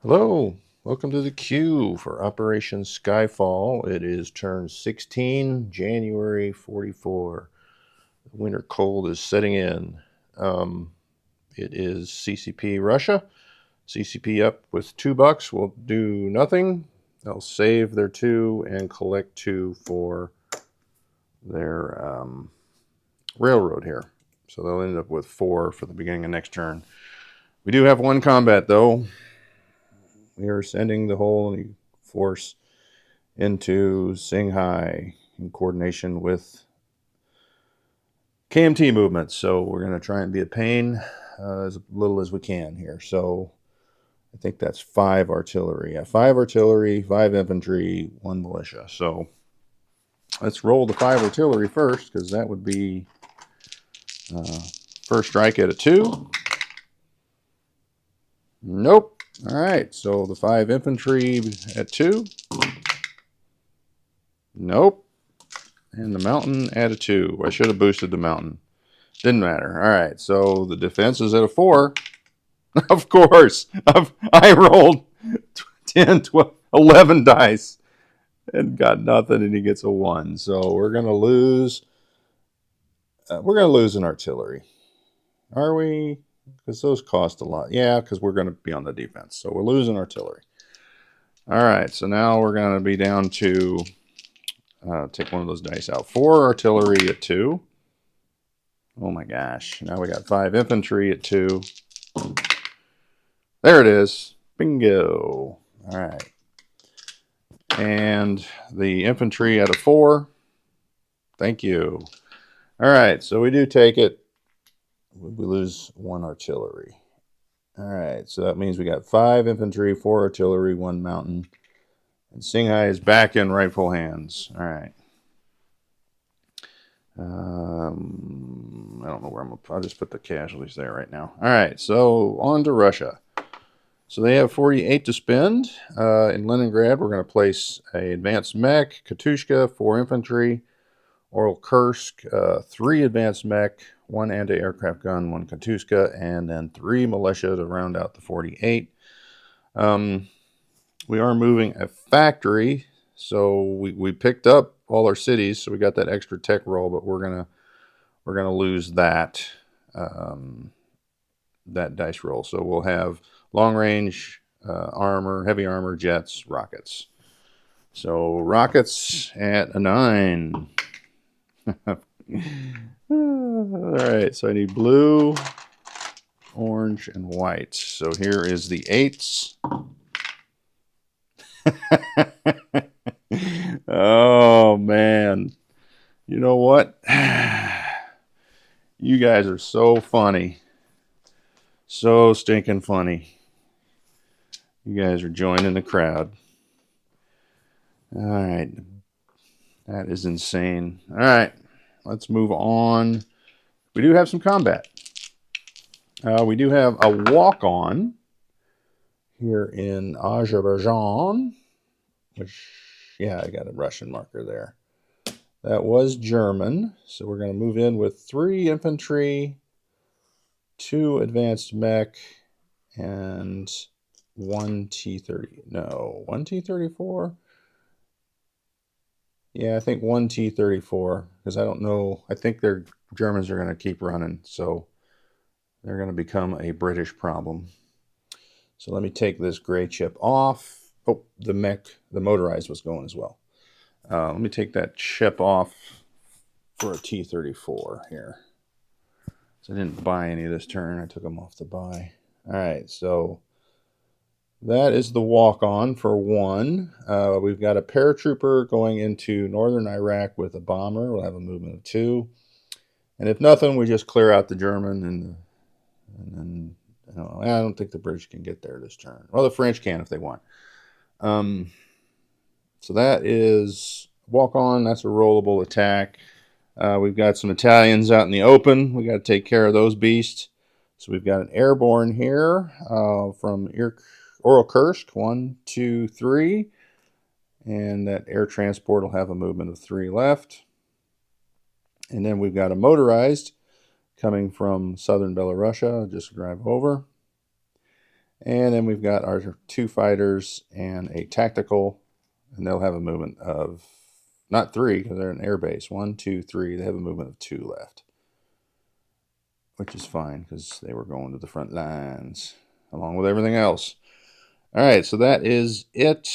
Hello, welcome to the queue for Operation Skyfall. It is turn 16, January 44. The winter cold is setting in. It is CCP Russia. CCP up with $2 will do nothing. They'll save their two and collect two for their railroad here. So they'll end up with four for the beginning of next turn. We do have one combat though. We are sending the whole force into Shanghai in coordination with KMT movements. So we're going to try and be a pain as little as we can here. So I think that's 5 artillery. Yeah, 5 artillery, 5 infantry, 1 militia. So let's roll the 5 artillery first, because that would be first strike at a 2. Nope. All right, so the 5 infantry at 2. Nope. And the mountain at a 2. I should have boosted the mountain. Didn't matter. All right, so the defense is at a 4. Of course. I rolled 10, 12, 11 dice and got nothing, and he gets a 1. So we're going to lose. We're going to lose an artillery. Are we? Because those cost a lot. Yeah, because we're going to be on the defense. So we're losing artillery. All right, so now we're going to be down to take one of those dice out. 4 artillery at 2. Oh my gosh. Now we got 5 infantry at 2. There it is. Bingo. All right. And the infantry at a 4. Thank you. All right. So we do take it. We lose 1 artillery. All right. So that means we got 5 infantry, 4 artillery, 1 mountain. And Shanghai is back in rightful hands. All right. I don't know where I'll just put the casualties there right now. All right. So on to Russia. So they have 48 to spend. In Leningrad, we're going to place a advanced mech, Katushka, 4 infantry, Oral Kursk, 3 advanced mech, 1 anti-aircraft gun, 1 Katushka, and then 3 militia to round out the 48. We are moving a factory, so we picked up all our cities, so we got that extra tech roll, but we're gonna lose that that dice roll. So we'll have long range armor, heavy armor, jets, rockets. So rockets at a 9. All right, so I need blue, orange, and white. So here is the 8s. Oh man, you know what? You guys are so funny, so stinking funny. You guys are joining the crowd. All right, that is insane. All right, let's move on. We do have some combat. We do have a walk-on here in Azerbaijan, which, yeah, I got a Russian marker there. That was German, so we're going to move in with 3 infantry, 2 advanced mech, and 1 T-30. No, 1 T-34? Yeah, I think 1 T-34, because I don't know. I think their Germans are going to keep running, so they're going to become a British problem. So let me take this gray chip off. Oh, the mech, the motorized was going as well. Let me take that chip off for a T-34 here. So I didn't buy any this turn. I took them off to buy. All right, so that is the walk-on for 1. We've got a paratrooper going into northern Iraq with a bomber. We'll have a movement of 2. And if nothing, we just clear out the German, and then I don't think the British can get there this turn. Well, the French can if they want. So that is walk-on. That's a rollable attack. We've got some Italians out in the open. We got to take care of those beasts. So we've got an airborne here from Oral Kursk. 1, 2, 3. And that air transport will have a movement of 3 left. And then we've got a motorized coming from southern Belarusia. Just drive over. And then we've got our 2 fighters and a tactical, and they'll have a movement of, not 3, because they're an air base. 1, 2, 3. They have a movement of 2 left, which is fine because they were going to the front lines along with everything else. All right, so that is it.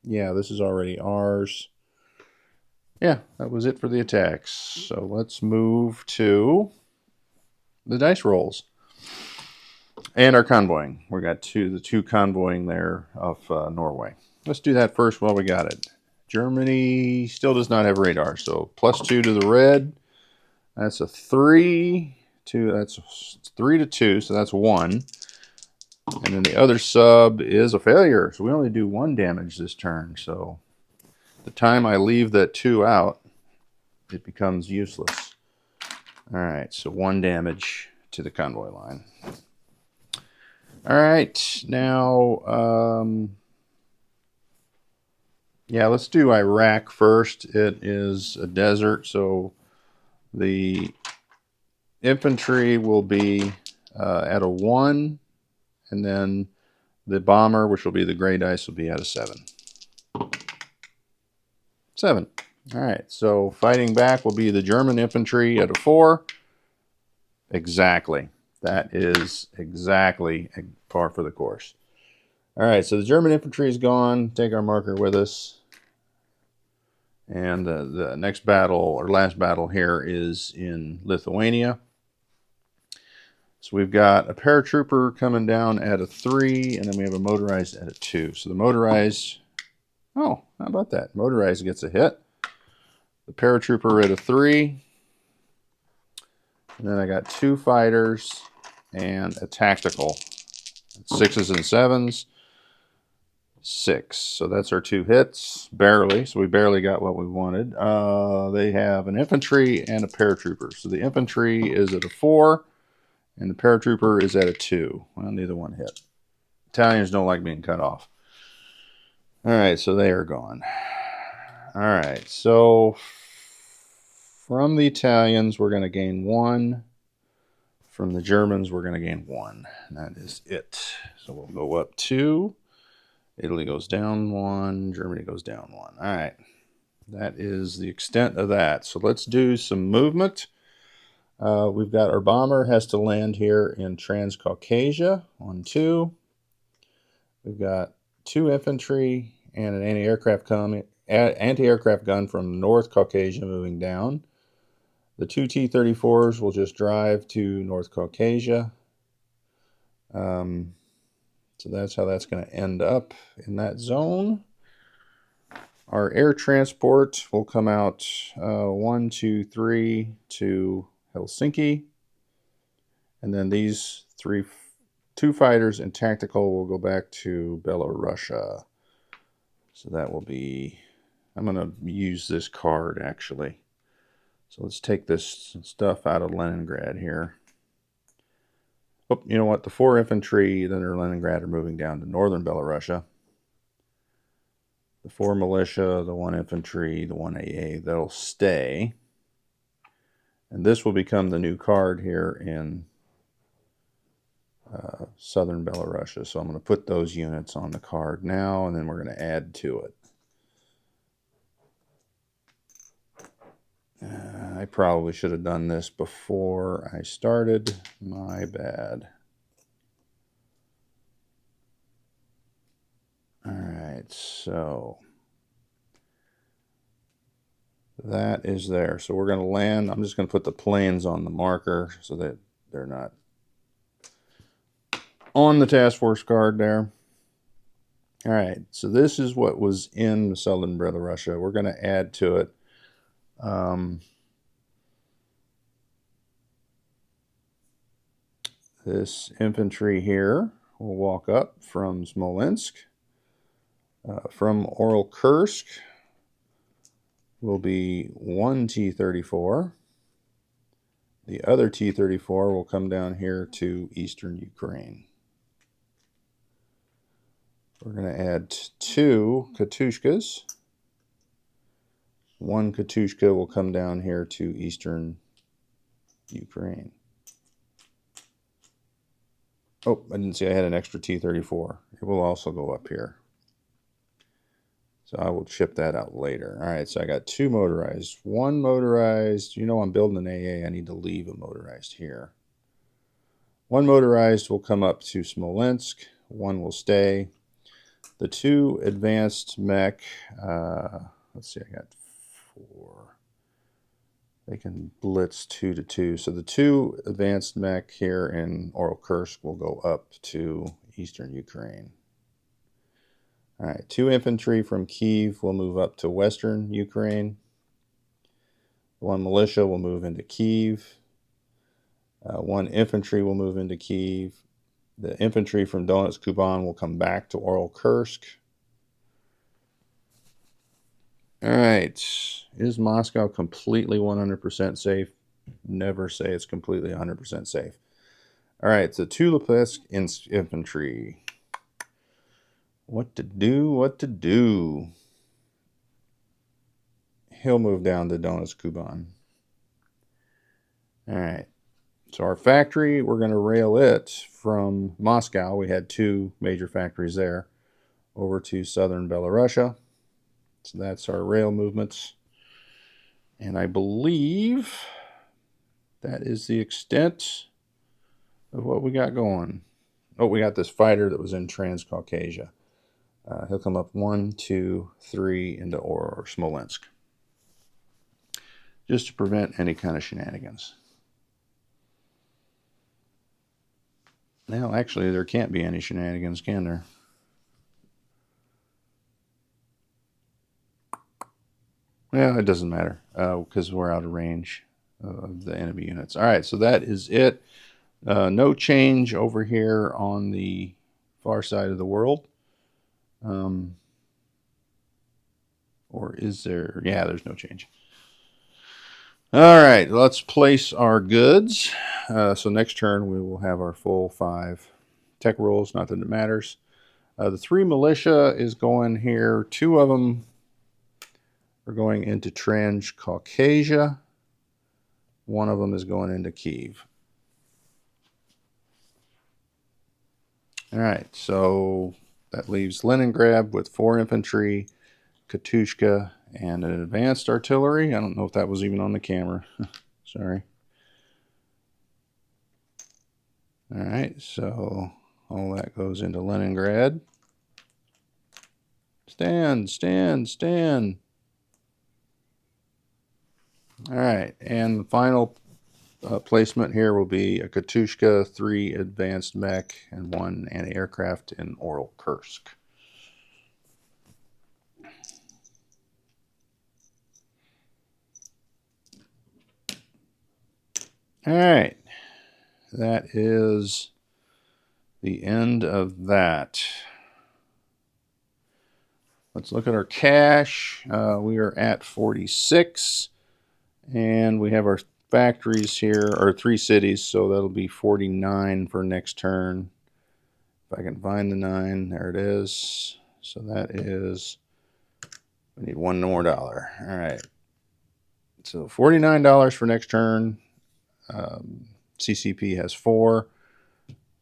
Yeah, this is already ours. Yeah, that was it for the attacks. So let's move to the dice rolls and our convoying. We got the two convoying there of Norway. Let's do that first while we got it. Germany still does not have radar, so +2 to the red. That's a 3. 2. That's 3 to 2, so that's 1. And then the other sub is a failure, so we only do 1 damage this turn. So the time I leave that 2 out, it becomes useless. All right, so 1 damage to the convoy line. All right, now, yeah, let's do Iraq first. It is a desert, so the infantry will be at a 1, and then the bomber, which will be the gray dice, will be at a 7. 7. All right, so fighting back will be the German infantry at a 4. Exactly. That is exactly par for the course. All right, so the German infantry is gone. Take our marker with us. And the next battle, or last battle here, is in Lithuania. So we've got a paratrooper coming down at a 3, and then we have a motorized at a 2. So the motorized, oh, how about that? Motorized gets a hit. The paratrooper at a 3. And then I got 2 fighters and a tactical. 6s and 7s. 6. So that's our 2 hits. Barely. So we barely got what we wanted. They have an infantry and a paratrooper. So the infantry is at a 4, and the paratrooper is at a 2. Well, neither one hit. Italians don't like being cut off. All right, so they are gone. All right, so from the Italians, we're going to gain 1. From the Germans, we're going to gain 1. And that is it. So we'll go up 2. Italy goes down 1. Germany goes down 1. All right. That is the extent of that. So let's do some movement. We've got our bomber has to land here in Transcaucasia on 2. We've got 2 infantry and an anti-aircraft gun from North Caucasia moving down. The 2 T-34s will just drive to North Caucasia. So that's how that's going to end up in that zone. Our air transport will come out 1, 2, 3 to Helsinki. And then these 2 fighters and tactical will go back to Belarusia. So that will be, I'm going to use this card actually. So let's take this stuff out of Leningrad here. Oh, you know what? The 4 infantry that are in Leningrad are moving down to northern Belarusia. The 4 militia, the 1 infantry, the 1 AA, they'll stay. And this will become the new card here in southern Belarusia. So I'm going to put those units on the card now, and then we're going to add to it. I probably should have done this before I started. My bad. All right, so that is there. So we're going to land. I'm just going to put the planes on the marker so that they're not on the task force card there. All right, so this is what was in southern Belarusia. We're going to add to it. This infantry here will walk up from Smolensk. From Oral-Kursk will be 1 T-34. The other T-34 will come down here to eastern Ukraine. We're going to add 2 Katyushkas. 1 Katyushka will come down here to eastern Ukraine. Oh, I didn't see I had an extra T-34. It will also go up here. So I will ship that out later. All right, so I got 2 motorized. 1 motorized. You know I'm building an AA. I need to leave a motorized here. 1 motorized will come up to Smolensk. 1 will stay. The 2 advanced mech, let's see, I got 4. They can blitz 2 to 2. So the 2 advanced mech here in Kursk will go up to eastern Ukraine. All right, 2 infantry from Kyiv will move up to western Ukraine. 1 militia will move into Kyiv. 1 infantry will move into Kyiv. The infantry from Donetsk Kuban will come back to Kursk. All right, is Moscow completely 100% safe? Never say it's completely 100% safe. All right, so Tulipesque infantry. What to do, what to do. He'll move down to Donetsk Kuban. All right, so our factory, we're going to rail it from Moscow. We had 2 major factories there over to southern Belarusia. So that's our rail movements. And I believe that is the extent of what we got going. Oh, we got this fighter that was in Transcaucasia. He'll come up 1, 2, 3 into Smolensk. Just to prevent any kind of shenanigans. Now, actually, there can't be any shenanigans, can there? Well, it doesn't matter because we're out of range of the enemy units. All right, so that is it. No change over here on the far side of the world. Or is there? Yeah, there's no change. All right, let's place our goods. So next turn we will have our full 5 tech rolls, not that it matters. The 3 militia is going here. 2 of them are going into Transcaucasia. 1 of them is going into Kyiv. All right, so that leaves Leningrad with 4 infantry, Katushka, and an advanced artillery. I don't know if that was even on the camera. Sorry. All right, so all that goes into Leningrad. Stand, stand, stand. All right, and the final placement here will be a Katushka, 3 advanced mech, and 1 anti-aircraft in Kursk. All right, that is the end of that. Let's look at our cash. We are at 46, and we have our factories here, or 3 cities, so that'll be 49 for next turn. If I can find the 9, there it is. So that is, we need $1 more. All right. So $49 for next turn. CCP has 4.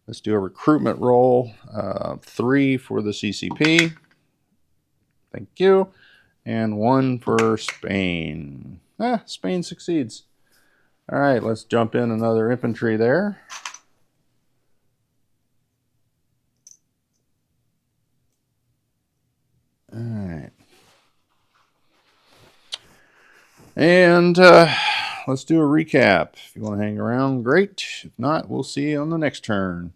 Let's do a recruitment roll. 3 for the CCP. Thank you. And 1 for Spain. Spain succeeds. All right, let's jump in another infantry there. All right. And let's do a recap. If you want to hang around, great. If not, we'll see you on the next turn.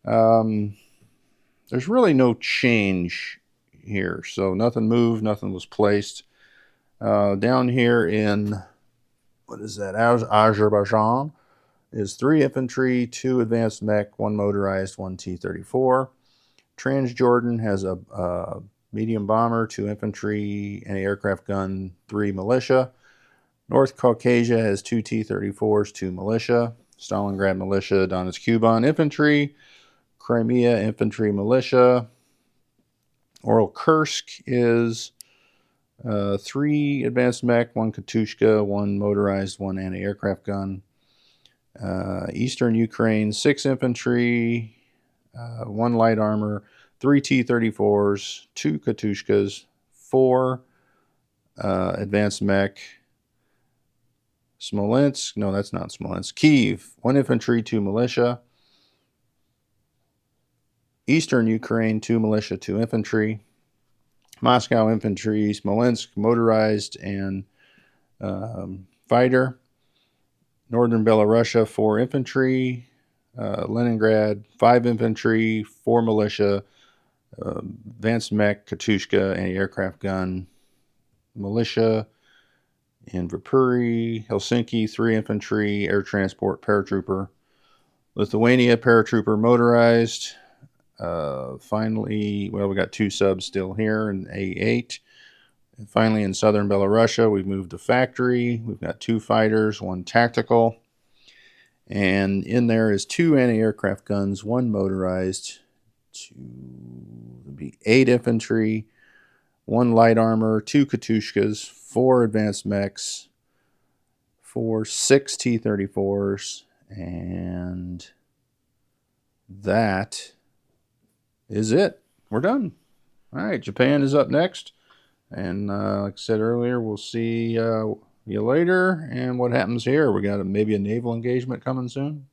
There's really no change here. So nothing moved, nothing was placed. Down here in, what is that, Azerbaijan, is 3 infantry, 2 advanced mech, 1 motorized, 1 T-34. Transjordan has a medium bomber, 2 infantry, anti-aircraft gun, 3 militia. North Caucasia has 2 T-34s, 2 militia. Stalingrad militia, Donetsk Kuban infantry. Crimea infantry militia. Kursk is 3 advanced mech, 1 Katushka, 1 motorized, 1 anti-aircraft gun. Eastern Ukraine, 6 infantry, 1 light armor, 3 T-34s, 2 Katushkas, 4 advanced mech. Smolensk, no, that's not Smolensk. Kiev, 1 infantry, 2 militia. Eastern Ukraine, 2 militia, 2 infantry. Moscow infantry, Smolensk motorized and fighter. Northern Belarusia, 4 infantry. Leningrad, 5 infantry, 4 militia. Advanced mech, Katushka, anti-aircraft gun, militia. In Vipuri, Helsinki, 3 infantry, air transport, paratrooper. Lithuania, paratrooper, motorized. Finally, well, we got 2 subs still here in A8. And finally, in southern Belarusia, we've moved to factory. We've got 2 fighters, 1 tactical. And in there is 2 anti-aircraft guns, 1 motorized, 8 infantry, 1 light armor, 2 Katushkas, 4 advanced mechs, 6 T-34s, and that is it. We're done. All right, Japan is up next. And like I said earlier, we'll see you later. And what happens here? We got maybe a naval engagement coming soon.